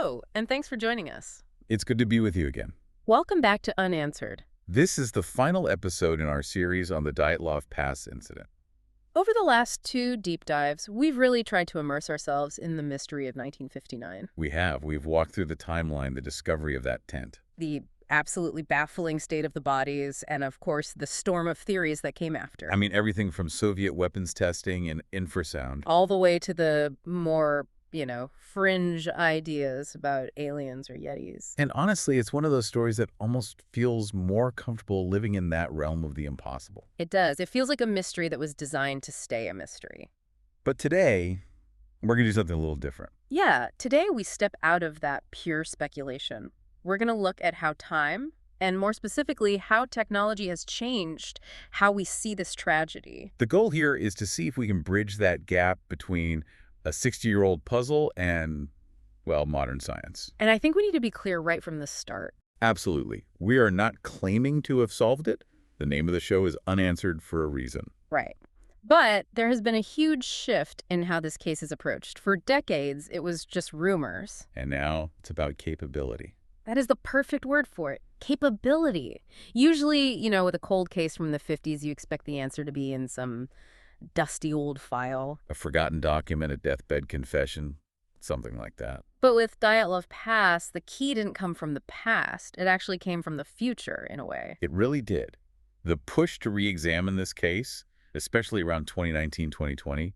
Hello, and thanks for joining us. It's good to be with you again. Welcome back to Unanswered. This is the final episode in our series on the Dyatlov Pass incident. Over the last two deep dives, we've really tried to immerse ourselves in the mystery of 1959. We've walked through the timeline, the discovery of that tent. The absolutely baffling state of the bodies, and of course, the storm of theories that came after. I mean, everything from Soviet weapons testing and infrasound. All the way to the more, fringe ideas about aliens or yetis. And honestly, it's one of those stories that almost feels more comfortable living in that realm of the impossible. It does. It feels like a mystery that was designed to stay a mystery. But today, we're going to do something a little different. Yeah, today we step out of that pure speculation. We're going to look at how time, and more specifically, how technology has changed how we see this tragedy. The goal here is to see if we can bridge that gap between a 60-year-old puzzle and, well, modern science. And I think we need to be clear right from the start. Absolutely. We are not claiming to have solved it. The name of the show is Unanswered for a reason. Right. But there has been a huge shift in how this case is approached. For decades, it was just rumors. And now it's about capability. That is the perfect word for it. Capability. Usually, with a cold case from the 50s, you expect the answer to be in some dusty old file. A forgotten document, a deathbed confession, something like that. But with Dyatlov Pass, the key didn't come from the past. It actually came from the future, in a way. It really did. The push to re-examine this case, especially around 2019, 2020,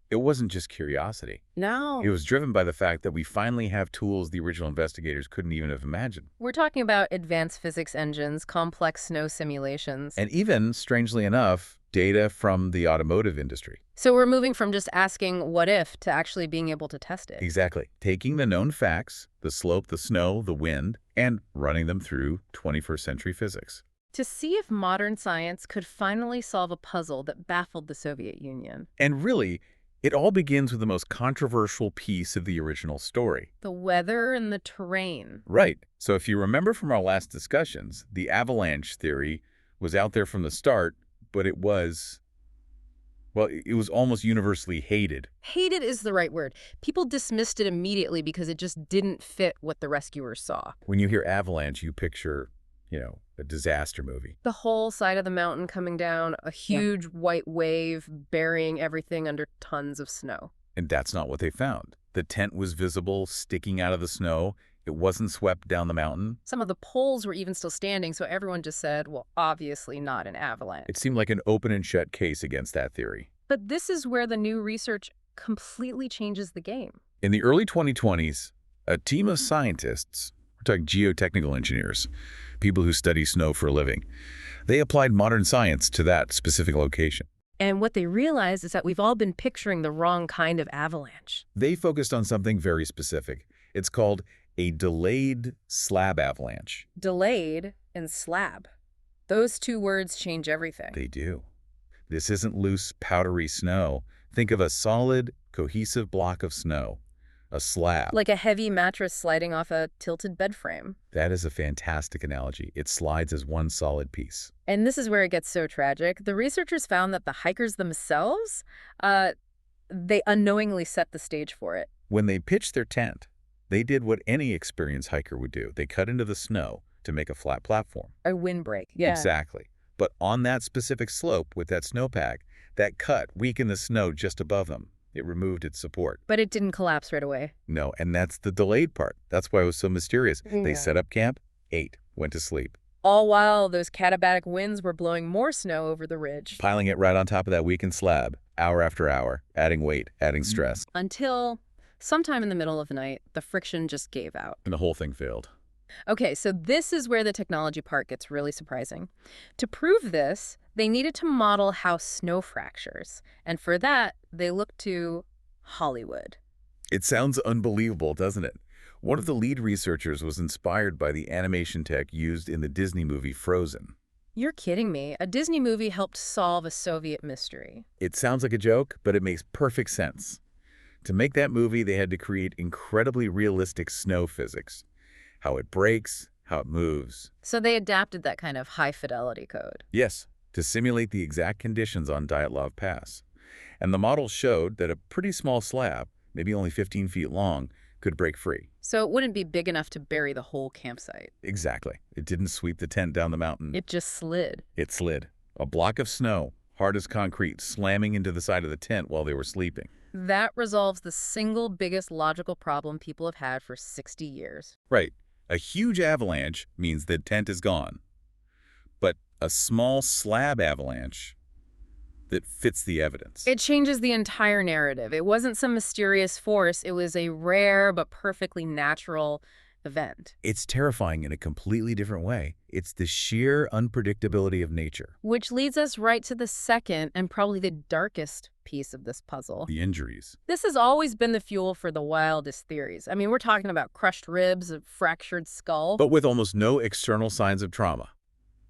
it wasn't just curiosity. No. It was driven by the fact that we finally have tools the original investigators couldn't even have imagined. We're talking about advanced physics engines, complex snow simulations. And even, strangely enough, data from the automotive industry. So we're moving from just asking what if to actually being able to test it. Exactly. Taking the known facts, the slope, the snow, the wind, and running them through 21st century physics. To see if modern science could finally solve a puzzle that baffled the Soviet Union. And really, it all begins with the most controversial piece of the original story. The weather and the terrain. Right. So if you remember from our last discussions, the avalanche theory was out there from the start, but it was almost universally hated. Hated is the right word. People dismissed it immediately because it just didn't fit what the rescuers saw. When you hear avalanche, you picture, a disaster movie. The whole side of the mountain coming down, a huge white wave burying everything under tons of snow. And that's not what they found. The tent was visible, sticking out of the snow. It wasn't swept down the mountain. Some of the poles were even still standing, so everyone just said, well, obviously not an avalanche. It seemed like an open and shut case against that theory. But this is where the new research completely changes the game. In the early 2020s, a team of scientists, we're talking geotechnical engineers, people who study snow for a living, they applied modern science to that specific location. And what they realized is that we've all been picturing the wrong kind of avalanche. They focused on something very specific. It's called a delayed slab avalanche. Delayed and slab. Those two words change everything. They do. This isn't loose, powdery snow. Think of a solid, cohesive block of snow. A slab. Like a heavy mattress sliding off a tilted bed frame. That is a fantastic analogy. It slides as one solid piece. And this is where it gets so tragic. The researchers found that the hikers themselves, they unknowingly set the stage for it. When they pitched their tent, they did what any experienced hiker would do. They cut into the snow to make a flat platform. A windbreak. Yeah. Exactly. But on that specific slope with that snowpack, that cut weakened the snow just above them. It removed its support. But it didn't collapse right away. No, and that's the delayed part. That's why it was so mysterious. Yeah. They set up camp, ate, went to sleep. All while those katabatic winds were blowing more snow over the ridge. Piling it right on top of that weakened slab, hour after hour, adding weight, adding stress. Until sometime in the middle of the night, the friction just gave out. And the whole thing failed. Okay, so this is where the technology part gets really surprising. To prove this, they needed to model how snow fractures. And for that, they looked to Hollywood. It sounds unbelievable, doesn't it? One of the lead researchers was inspired by the animation tech used in the Disney movie Frozen. You're kidding me. A Disney movie helped solve a Soviet mystery. It sounds like a joke, but it makes perfect sense. To make that movie, they had to create incredibly realistic snow physics. How it breaks, how it moves. So they adapted that kind of high-fidelity code. Yes, to simulate the exact conditions on Dyatlov Pass. And the model showed that a pretty small slab, maybe only 15 feet long, could break free. So it wouldn't be big enough to bury the whole campsite. Exactly. It didn't sweep the tent down the mountain. It just slid. It slid. A block of snow, hard as concrete, slamming into the side of the tent while they were sleeping. That resolves the single biggest logical problem people have had for 60 years. Right. A huge avalanche means the tent is gone. But a small slab avalanche that fits the evidence. It changes the entire narrative. It wasn't some mysterious force. It was a rare but perfectly natural event. It's terrifying in a completely different way. It's the sheer unpredictability of nature. Which leads us right to the second and probably the darkest piece of this puzzle. The injuries. This has always been the fuel for the wildest theories. I mean, we're talking about crushed ribs, a fractured skull. But with almost no external signs of trauma.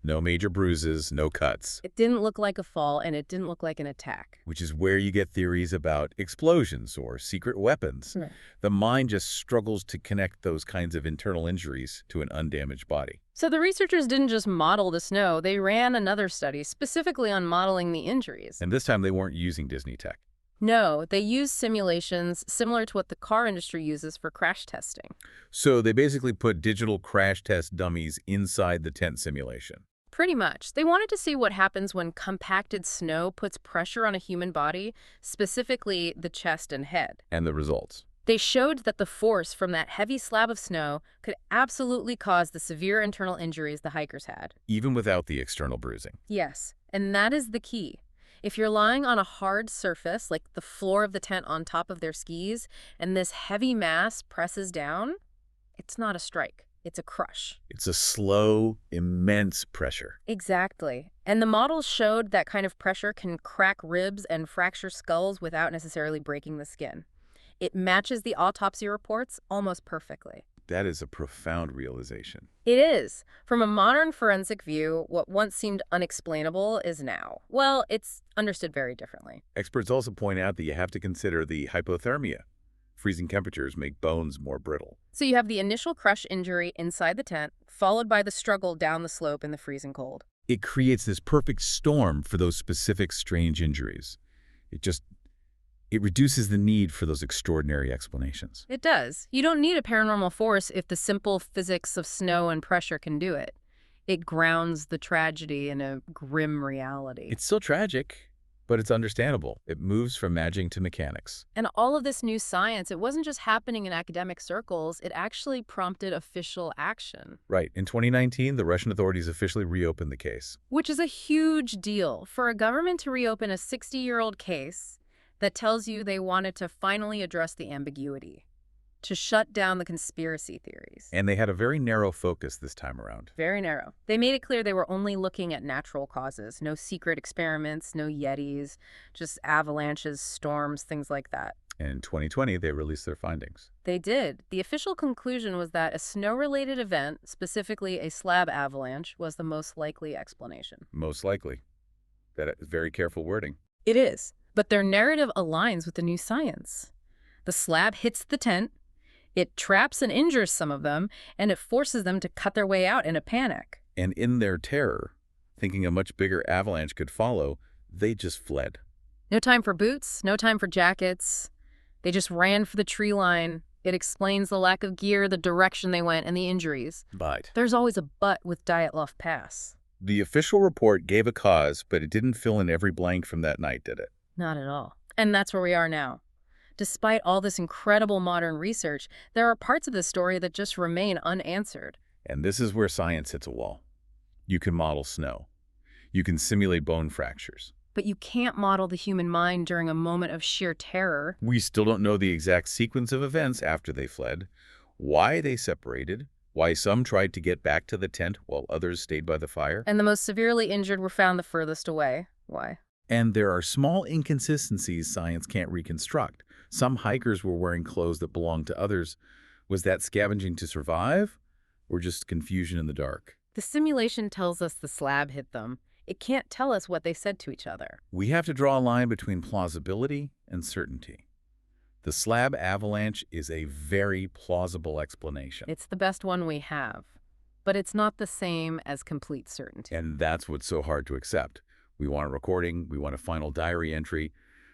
No major bruises, no cuts. It didn't look like a fall, and it didn't look like an attack. Which is where you get theories about explosions or secret weapons. Right. The mind just struggles to connect those kinds of internal injuries to an undamaged body. So the researchers didn't just model the snow. They ran another study specifically on modeling the injuries. And this time they weren't using Disney tech. No, they used simulations similar to what the car industry uses for crash testing. So they basically put digital crash test dummies inside the tent simulation. Pretty much. They wanted to see what happens when compacted snow puts pressure on a human body, specifically the chest and head. And the results. They showed that the force from that heavy slab of snow could absolutely cause the severe internal injuries the hikers had. Even without the external bruising. Yes, and that is the key. If you're lying on a hard surface, like the floor of the tent on top of their skis, and this heavy mass presses down, it's not a strike. It's a crush. It's a slow, immense pressure. Exactly. And the models showed that kind of pressure can crack ribs and fracture skulls without necessarily breaking the skin. It matches the autopsy reports almost perfectly. That is a profound realization. It is. From a modern forensic view, what once seemed unexplainable is now. Well, it's understood very differently. Experts also point out that you have to consider the hypothermia. Freezing temperatures make bones more brittle. So you have the initial crush injury inside the tent, followed by the struggle down the slope in the freezing cold. It creates this perfect storm for those specific strange injuries. It reduces the need for those extraordinary explanations. It does. You don't need a paranormal force if the simple physics of snow and pressure can do it. It grounds the tragedy in a grim reality. It's still tragic, but it's understandable. It moves from magic to mechanics. And all of this new science, it wasn't just happening in academic circles, it actually prompted official action. Right. In 2019, the Russian authorities officially reopened the case. Which is a huge deal. For a government to reopen a 60-year-old case that tells you they wanted to finally address the ambiguity, to shut down the conspiracy theories. And they had a very narrow focus this time around. Very narrow. They made it clear they were only looking at natural causes. No secret experiments, no yetis, just avalanches, storms, things like that. And in 2020, they released their findings. They did. The official conclusion was that a snow-related event, specifically a slab avalanche, was the most likely explanation. Most likely. That is very careful wording. It is. But their narrative aligns with the new science. The slab hits the tent, it traps and injures some of them, and it forces them to cut their way out in a panic. And in their terror, thinking a much bigger avalanche could follow, they just fled. No time for boots, no time for jackets. They just ran for the tree line. It explains the lack of gear, the direction they went, and the injuries. But There's always a but with Dyatlov Pass. the official report gave a cause, but it didn't fill in every blank from that night, did it? Not at all. And that's where we are now. Despite all this incredible modern research, there are parts of the story that just remain unanswered. And this is where science hits a wall. You can model snow. You can simulate bone fractures. But you can't model the human mind during a moment of sheer terror. We still don't know the exact sequence of events after they fled, why they separated, why some tried to get back to the tent while others stayed by the fire. And the most severely injured were found the furthest away. Why? And there are small inconsistencies science can't reconstruct. Some hikers were wearing clothes that belonged to others. Was that scavenging to survive, or just confusion in the dark? The simulation tells us the slab hit them. It can't tell us what they said to each other. We have to draw a line between plausibility and certainty. The slab avalanche is a very plausible explanation. It's the best one we have. But it's not the same as complete certainty. And that's what's so hard to accept. We want a recording, we want a final diary entry,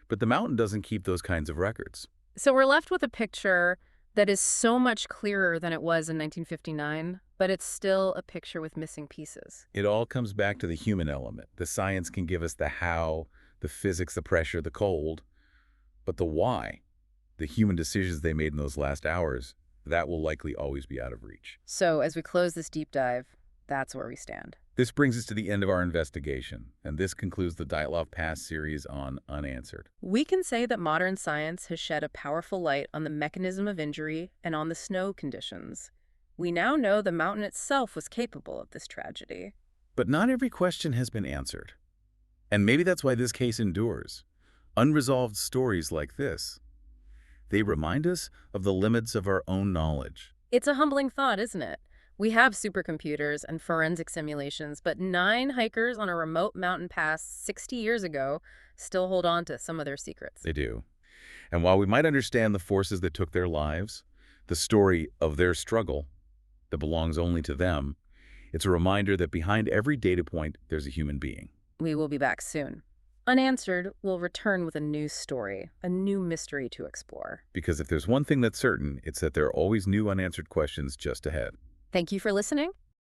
but the mountain doesn't keep those kinds of records. So we're left with a picture That is so much clearer than it was in 1959, but it's still a picture with missing pieces. It all comes back to the human element. The science can give us the how, the physics, the pressure, the cold, but the why, the human decisions they made in those last hours, that will likely always be out of reach. So as we close this deep dive, that's where we stand. This brings us to the end of our investigation, and this concludes the Dyatlov Pass series on Unanswered. We can say that modern science has shed a powerful light on the mechanism of injury and on the snow conditions. We now know the mountain itself was capable of this tragedy. But not every question has been answered. And maybe that's why this case endures. Unresolved stories like this, they remind us of the limits of our own knowledge. It's a humbling thought, isn't it? We have supercomputers and forensic simulations, but 9 hikers on a remote mountain pass 60 years ago still hold on to some of their secrets. They do. And while we might understand the forces that took their lives, the story of their struggle that belongs only to them, it's a reminder that behind every data point, there's a human being. We will be back soon. Unanswered will return with a new story, a new mystery to explore. Because if there's one thing that's certain, it's that there are always new unanswered questions just ahead. Thank you for listening.